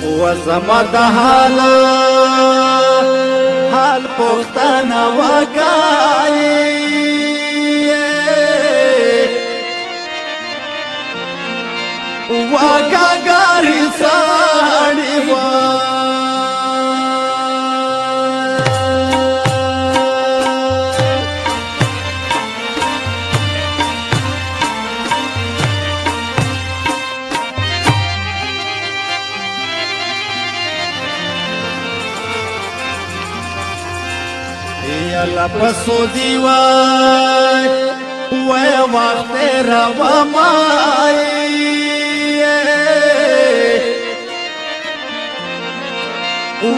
وزما د حال پختانه وکایي وکاګاری ساړي یلا پسو دیوای وای وخت روا مای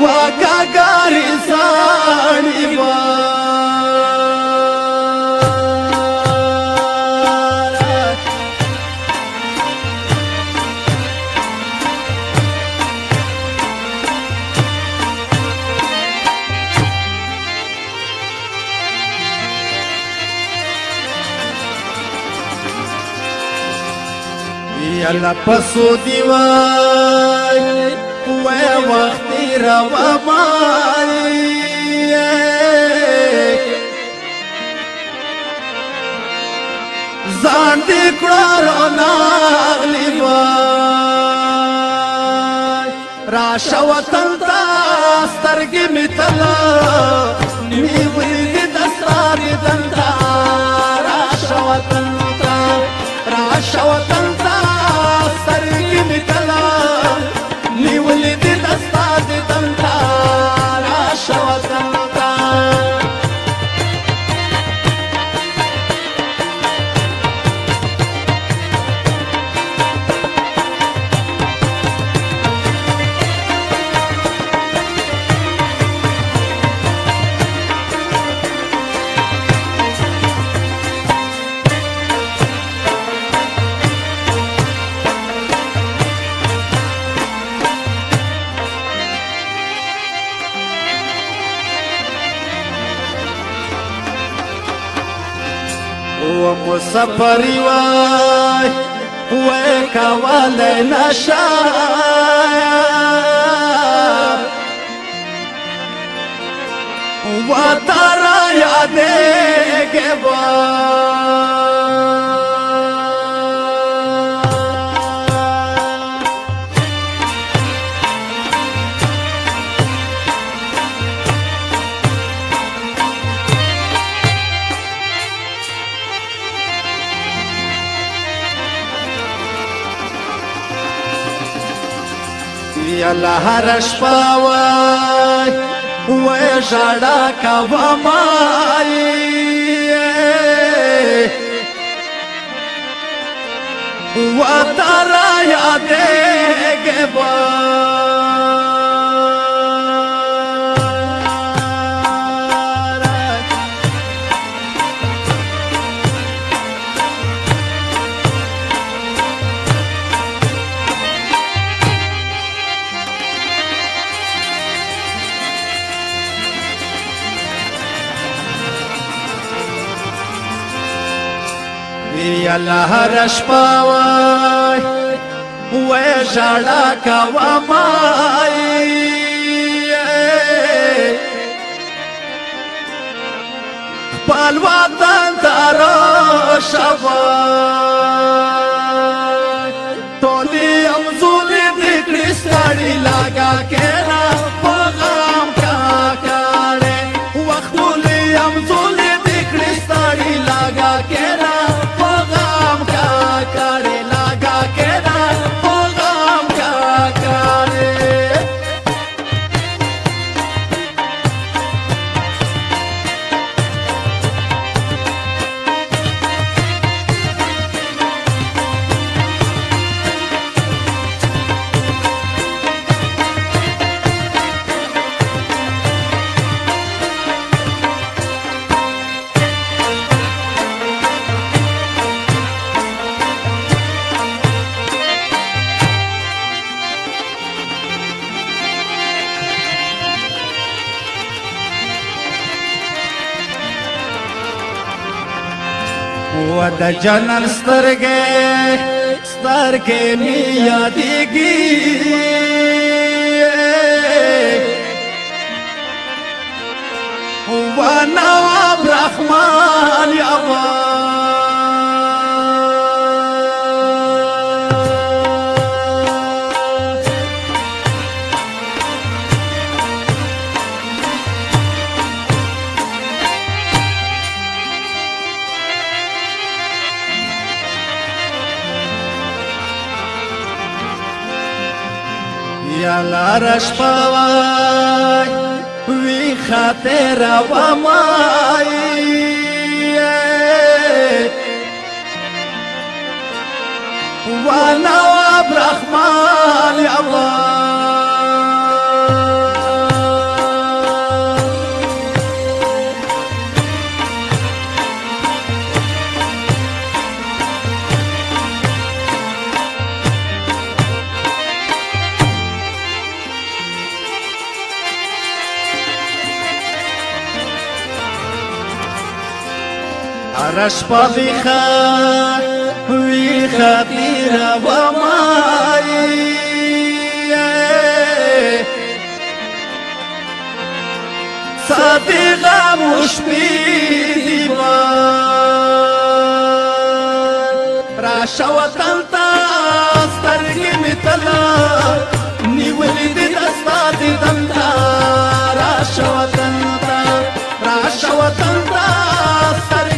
وکاګاری ساړي یلا پسو دیوای وای وخت روا مای ځان دې کړو ناغلی وای راشه وطن ته سترګې مې تله نیولې دې د ستا دیدن ته راشه وطن ته راشه وطن ته سترګې مې تله نیولې دې د ستا دیدن ته راشه وطن ته مسافری وای وای کولای نشم و ترا یادېږي یلا هر شپه وای وای ژړا کومه و ترا یادېږي یلا هر شپه وای وای ژړا کومه خپل وطن ته راشه وای ټولې امزولې دې کړې ستړي لګا کېنه په غم کاکړې وختولې امزولې دې کړې ستړي لګا کېنه و د جنن سترګې می یادېږي ونواب رحمان یابا یا لارش پوای وی خاطر و مای و نواب رحمان یابا رش پوی خاطر و مای صدیقه مشبی با راشه وطن تا سترګې مې تله نیولې دې د ستا دیدن ته راشه وطن تا سترګې